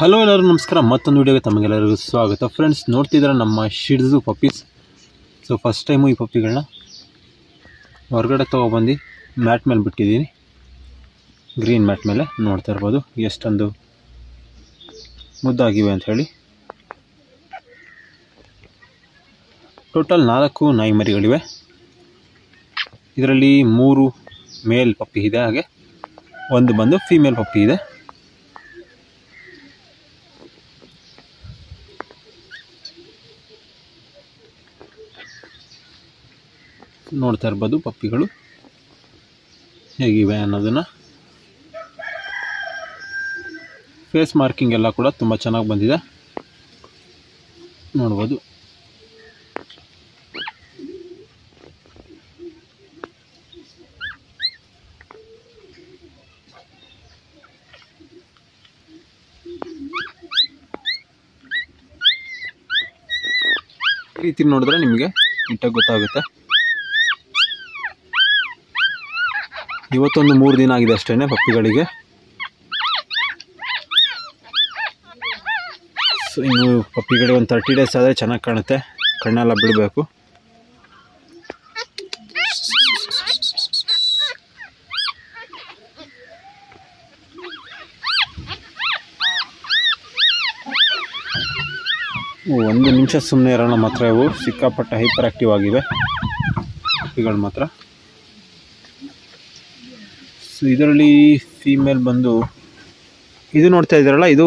Hello ಎಲ್ಲರೂ ನಮಸ್ಕಾರ. ಮತ್ತೊಂದು ವಿಡಿಯೋಗೆ ತಮಗೆಲ್ಲರಿಗೂ ಸ್ವಾಗತ. ಫ್ರೆಂಡ್ಸ್, ನೋಡ್ತಿದ್ರೆ ನಮ್ಮ ಶಿಡ್ಸು ಪಪ್ಪೀಸ್. ಸೊ ಫಸ್ಟ್ ಟೈಮು ಈ ಪಪ್ಪಿಗಳನ್ನ ಹೊರಗಡೆ ತೊಗೊಬಂದು ಮ್ಯಾಟ್ ಮೇಲೆ ಬಿಟ್ಟಿದ್ದೀನಿ. ಗ್ರೀನ್ ಮ್ಯಾಟ್ ಮೇಲೆ ನೋಡ್ತಾ ಇರ್ಬೋದು ಎಷ್ಟೊಂದು ಮುದ್ದಾಗಿವೆ ಅಂತ ಹೇಳಿ. ಟೋಟಲ್ 4 ನಾಯಿ ಮರಿಗಳಿವೆ. ಇದರಲ್ಲಿ 3 ಮೇಲ್ ಪಪ್ಪಿ ಇದೆ, ಹಾಗೆ ಒಂದು ಬಂದು ಫೀಮೇಲ್ ಪಪ್ಪಿ ಇದೆ. ನೋಡ್ತಾ ಇರ್ಬೋದು ಪಪ್ಪಿಗಳು ಹೇಗಿವೆ ಅನ್ನೋದನ್ನು. ಫೇಸ್ ಮಾರ್ಕಿಂಗ್ ಎಲ್ಲ ಕೂಡ ತುಂಬ ಚೆನ್ನಾಗಿ ಬಂದಿದೆ, ನೋಡ್ಬೋದು. ಈ ರೀತಿ ನೋಡಿದ್ರೆ ನಿಮಗೆ ನೀಟಾಗಿ ಗೊತ್ತಾಗುತ್ತೆ. ಇವತ್ತೊಂದು 3 ದಿನ ಆಗಿದೆ ಅಷ್ಟೇ ಪಪ್ಪಿಗಳಿಗೆ. ಸೊ ಇನ್ನು ಪಪ್ಪಿಗಳಿಗೆ ಒಂದು 30 ಡೇಸ್ ಆದರೆ ಚೆನ್ನಾಗಿ ಕಾಣುತ್ತೆ. ಕಣ್ಣೆಲ್ಲ ಬಿಡಬೇಕು. ಒಂದು ನಿಮಿಷ ಸುಮ್ಮನೆ ಇರೋಣ ಮಾತ್ರ. ಇವು ಸಿಕ್ಕಾಪಟ್ಟೆ ಹೈಪರ್ ಆ್ಯಕ್ಟಿವ್ ಆಗಿವೆ ಪಪ್ಪಿಗಳು ಮಾತ್ರ. ಸೊ ಇದರಲ್ಲಿ ಫೀಮೇಲ್ ಬಂದು ಇದು ನೋಡ್ತಾ ಇದ್ದೀರಲ್ಲ, ಇದು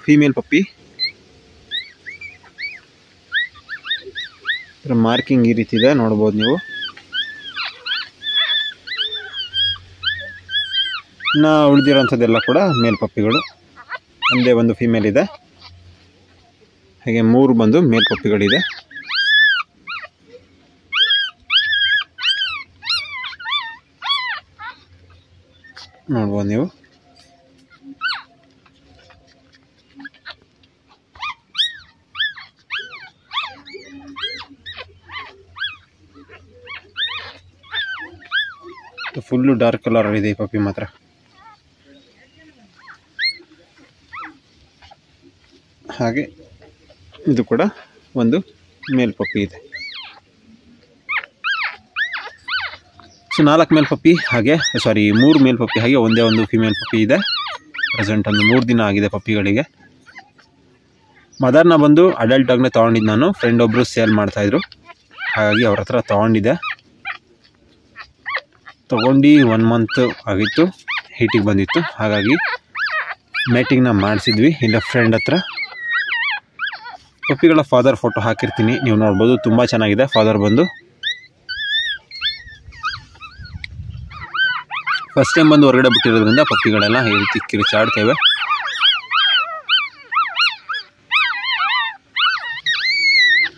ಫೀಮೇಲ್ ಪಪ್ಪಿ. ಇದರ ಮಾರ್ಕಿಂಗ್ ಈ ರೀತಿ ಇದೆ, ನೋಡ್ಬೋದು ನೀವು. ಇನ್ನು ಉಳಿದಿರೋಂಥದ್ದೆಲ್ಲ ಕೂಡ ಮೇಲ್ ಪಪ್ಪಿಗಳು. ಒಂದೇ ಒಂದು ಫೀಮೇಲ್ ಇದೆ, ಹಾಗೆ 3 ಬಂದು ಮೇಲ್ ಪಪ್ಪಿಗಳಿದೆ. ನೋಡ್ಬೋದು ನೀವು. ಫುಲ್ಲು ಡಾರ್ಕ್ ಕಲರ್ ಇದೆ ಈ ಪಪ್ಪಿ ಮಾತ್ರ. ಹಾಗೆ ಇದು ಕೂಡ ಒಂದು ಮೇಲ್ ಪಪ್ಪಿ ಇದೆ. ಸೊ 4 ಮೇಲ್ ಪಪ್ಪಿ, ಹಾಗೆ 3 ಮೇಲ್ ಪಪ್ಪಿ, ಹಾಗೆ ಒಂದೇ ಒಂದು ಫಿಮೇಲ್ ಪಪ್ಪಿ ಇದೆ. ಪ್ರೆಸೆಂಟ್ ಒಂದು 3 ದಿನ ಆಗಿದೆ ಪಪ್ಪಿಗಳಿಗೆ. ಮದರ್ನ ಬಂದು ಅಡಲ್ಟ್ ಆಗಲೇ ತೊಗೊಂಡಿದ್ದು ನಾನು. ಫ್ರೆಂಡ್ ಒಬ್ಬರು ಸೇಲ್ ಮಾಡ್ತಾಯಿದ್ರು, ಹಾಗಾಗಿ ಅವ್ರ ಹತ್ರ ತೊಗೊಂಡಿದ್ದೆ. ತೊಗೊಂಡು 1 ಮಂತ್ ಆಗಿತ್ತು, ಹೀಟಿಗೆ ಬಂದಿತ್ತು. ಹಾಗಾಗಿ ಮೇಟಿಂಗ್ನ ಮಾಡಿಸಿದ್ವಿ ಇಲ್ಲ ಫ್ರೆಂಡ್ ಹತ್ರ. ಪಪ್ಪಿಗಳ ಫಾದರ್ ಫೋಟೋ ಹಾಕಿರ್ತೀನಿ, ನೀವು ನೋಡ್ಬೋದು. ತುಂಬ ಚೆನ್ನಾಗಿದೆ ಫಾದರ್ ಬಂದು. ಫಸ್ಟ್ ಟೈಮ್ ಬಂದು ಹೊರಗಡೆ ಬಿಟ್ಟಿರೋದ್ರಿಂದ ಪಪ್ಪಿಗಳೆಲ್ಲ ಈ ರೀತಿ ಕಿರುಚಾಡ್ತೇವೆ.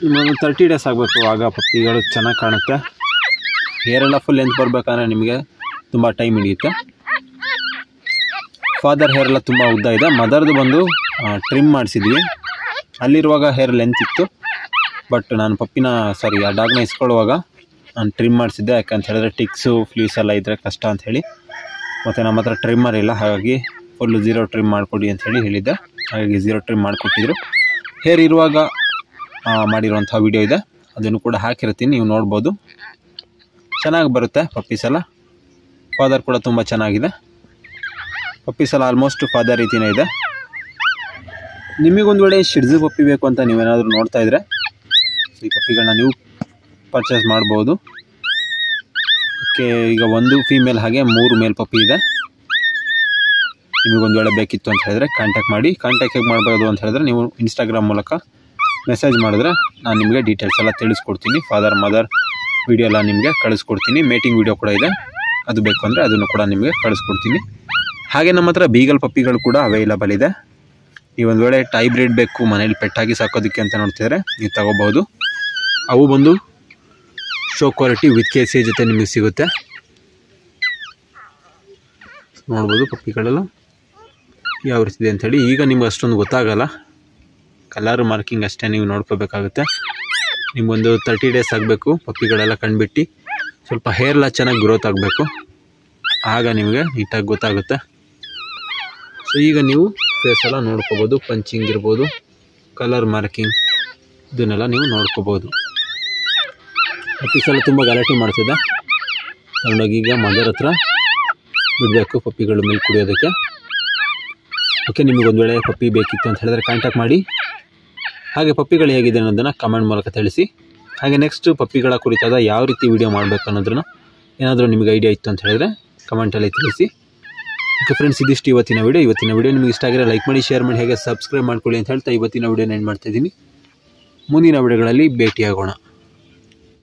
ಇನ್ನೊಂದು 30 ಡೇಸ್ ಆಗಬೇಕು, ಆಗ ಪಪ್ಪಿಗಳು ಚೆನ್ನಾಗಿ ಕಾಣುತ್ತೆ. ಹೇರೆಲ್ಲ ಫುಲ್ ಲೆಂತ್ ಬರಬೇಕಂದ್ರೆ ನಿಮಗೆ ತುಂಬ ಟೈಮ್ ಹಿಡಿಯುತ್ತೆ. ಫಾದರ್ ಹೇರ್ ಎಲ್ಲ ತುಂಬ ಉದ್ದ ಇದೆ. ಮದರ್ದು ಬಂದು ಟ್ರಿಮ್ ಮಾಡಿಸಿದ್ವಿ. ಅಲ್ಲಿರುವಾಗ ಹೇರ್ ಲೆಂತ್ ಇತ್ತು, ಬಟ್ ನಾನು ಆ ಡಾಗ್ನ ಇಸ್ಕೊಳ್ಳುವಾಗ ನಾನು ಟ್ರಿಮ್ ಮಾಡಿಸಿದ್ದೆ. ಯಾಕಂತ ಹೇಳಿದ್ರೆ ಟಿಕ್ಸು ಫ್ಲೀಸ್ ಎಲ್ಲ ಇದ್ದರೆ ಕಷ್ಟ ಅಂಥೇಳಿ. ಮತ್ತು ನಮ್ಮ ಹತ್ರ ಟ್ರಿಮ್ಮರ್ ಇಲ್ಲ, ಹಾಗಾಗಿ ಫುಲ್ಲು 0 ಟ್ರಿಮ್ ಮಾಡಿಕೊಡಿ ಅಂಥೇಳಿ ಹೇಳಿದ್ದೆ. ಹಾಗಾಗಿ 0 ಟ್ರಿಮ್ ಮಾಡಿಕೊಟ್ಟಿದ್ರು. ಹೇರ್ ಇರುವಾಗ ಮಾಡಿರುವಂಥ ವಿಡಿಯೋ ಇದೆ, ಅದನ್ನು ಕೂಡ ಹಾಕಿರ್ತೀನಿ, ನೀವು ನೋಡ್ಬೋದು. ಚೆನ್ನಾಗಿ ಬರುತ್ತೆ ಪಪ್ಪೀಸ್ ಎಲ್ಲ. ಫಾದರ್ ಕೂಡ ತುಂಬ ಚೆನ್ನಾಗಿದೆ. ಪಪ್ಪೀಸ್ ಎಲ್ಲ ಆಲ್ಮೋಸ್ಟ್ ಫಾದರ್ ರೀತಿಯೇ ಇದೆ. ನಿಮಗೊಂದು ವೇಳೆ ಶಿಡ್ಸು ಪಪ್ಪಿ ಬೇಕು ಅಂತ ನೀವೇನಾದರೂ ನೋಡ್ತಾ ಇದ್ದರೆ ಈ ಪಪ್ಪಿಗಳನ್ನ ನೀವು ಪರ್ಚೇಸ್ ಮಾಡ್ಬೋದು. ಓಕೆ, ಈಗ ಒಂದು ಫೀಮೇಲ್ ಹಾಗೆ 3 ಮೇಲ್ ಪಪ್ಪಿ ಇದೆ. ನಿಮಗೊಂದು ವೇಳೆ ಬೇಕಿತ್ತು ಅಂತ ಹೇಳಿದ್ರೆ ಕಾಂಟ್ಯಾಕ್ಟ್ ಮಾಡಿ. ಕಾಂಟ್ಯಾಕ್ಟ್ ಹೇಗೆ ಮಾಡ್ಬೋದು ಅಂತ ಹೇಳಿದ್ರೆ, ನೀವು ಇನ್ಸ್ಟಾಗ್ರಾಮ್ ಮೂಲಕ ಮೆಸೇಜ್ ಮಾಡಿದ್ರೆ ನಾನು ನಿಮಗೆ ಡೀಟೇಲ್ಸ್ ಎಲ್ಲ ತಿಳಿಸ್ಕೊಡ್ತೀನಿ. ಫಾದರ್ ಮದರ್ ವಿಡಿಯೋ ಎಲ್ಲ ನಿಮಗೆ ಕಳಿಸ್ಕೊಡ್ತೀನಿ. ಮೇಟಿಂಗ್ ವಿಡಿಯೋ ಕೂಡ ಇದೆ, ಅದು ಬೇಕು ಅಂದರೆ ಅದನ್ನು ಕೂಡ ನಿಮಗೆ ಕಳಿಸ್ಕೊಡ್ತೀನಿ. ಹಾಗೆ ನಮ್ಮ ಹತ್ರ ಬೀಗಲ್ ಪಪ್ಪಿಗಳು ಕೂಡ ಅವೈಲಬಲ್ ಇದೆ. ನೀವೊಂದು ವೇಳೆ ಟೈ ಬ್ರೀಡ್ ಬೇಕು ಮನೇಲಿ ಪೆಟ್ಟಾಗಿ ಸಾಕೋದಕ್ಕೆ ಅಂತ ನೋಡ್ತಿದ್ರೆ ನೀವು ತಗೋಬಹುದು. ಅವು ಬಂದು ಶೋ ಕ್ವಾಲಿಟಿ ವಿತ್ ಕೇಸಿ ಜೊತೆ ನಿಮಗೆ ಸಿಗುತ್ತೆ. ನೋಡ್ಬೋದು ಪಪ್ಪಿಗಳೆಲ್ಲ ಯಾವ ರೀತಿ ಇದೆ ಅಂಥೇಳಿ. ಈಗ ನಿಮ್ಗೆ ಅಷ್ಟೊಂದು ಗೊತ್ತಾಗಲ್ಲ, ಕಲರ್ ಮಾರ್ಕಿಂಗ್ ಅಷ್ಟೇ ನೀವು ನೋಡ್ಕೋಬೇಕಾಗುತ್ತೆ. ನಿಮಗೊಂದು 30 ಡೇಸ್ ಆಗಬೇಕು ಪಪ್ಪಿಗಳೆಲ್ಲ ಕಂಡುಬಿಟ್ಟು. ಸ್ವಲ್ಪ ಹೇರ್ ಎಲ್ಲ ಚೆನ್ನಾಗಿ ಗ್ರೋತ್ ಆಗಬೇಕು, ಆಗ ನಿಮಗೆ ನೀಟಾಗಿ ಗೊತ್ತಾಗುತ್ತೆ. ಸೊ ಈಗ ನೀವು ಫೇಸ್ ಎಲ್ಲ ನೋಡ್ಕೋಬೋದು. ಪಂಚಿಂಗ್ ಇರ್ಬೋದು, ಕಲರ್ ಮಾರ್ಕಿಂಗ್ ಇದನ್ನೆಲ್ಲ ನೀವು ನೋಡ್ಕೋಬೋದು. ಪಪ್ಪೀಸ್ ಎಲ್ಲ ತುಂಬ ಗಲಾಟೆ ಮಾಡ್ತಿದ್ದೆ. ತಗೊಂಡೋಗಿ ಈಗ ಮದರ್ ಹತ್ರ ಬಿಡಬೇಕು ಪಪ್ಪಿಗಳು ಮಿಲ್ಕ್ ಕುಡಿಯೋದಕ್ಕೆ. ಓಕೆ, ನಿಮಗೊಂದು ವೇಳೆ ಪಪ್ಪಿ ಬೇಕಿತ್ತು ಅಂತ ಹೇಳಿದ್ರೆ ಕಾಂಟ್ಯಾಕ್ಟ್ ಮಾಡಿ. ಹಾಗೆ ಪಪ್ಪಿಗಳು ಹೇಗಿದೆ ಅನ್ನೋದನ್ನು ಕಮೆಂಟ್ ಮೂಲಕ ತಿಳಿಸಿ. ಹಾಗೆ ನೆಕ್ಸ್ಟ್ ಪಪ್ಪಿಗಳ ಕುರಿತಾದ ಯಾವ ರೀತಿ ವಿಡಿಯೋ ಮಾಡಬೇಕು ಅನ್ನೋದನ್ನು ಏನಾದರೂ ನಿಮಗೆ ಐಡಿಯಾ ಇತ್ತು ಅಂತ ಹೇಳಿದ್ರೆ ಕಮೆಂಟಲ್ಲಿ ತಿಳಿಸಿ. ಓಕೆ ಫ್ರೆಂಡ್ಸ್, ಇದಿಷ್ಟು ಇವತ್ತಿನ ವಿಡಿಯೋ ನಿಮಗೆ ಇಷ್ಟ ಆಗಿರೋ ಲೈಕ್ ಮಾಡಿ, ಶೇರ್ ಮಾಡಿ, ಹಾಗೆ ಸಬ್ಸ್ಕ್ರೈಬ್ ಮಾಡ್ಕೊಳ್ಳಿ ಅಂತ ಹೇಳ್ತಾ ಇವತ್ತಿನ ವಿಡಿಯೋನ ಎಂಡ್ ಮಾಡ್ತಾಯಿದ್ದೀನಿ. ಮುಂದಿನ ವಿಡಿಯೋಗಳಲ್ಲಿ ಭೇಟಿಯಾಗೋಣ.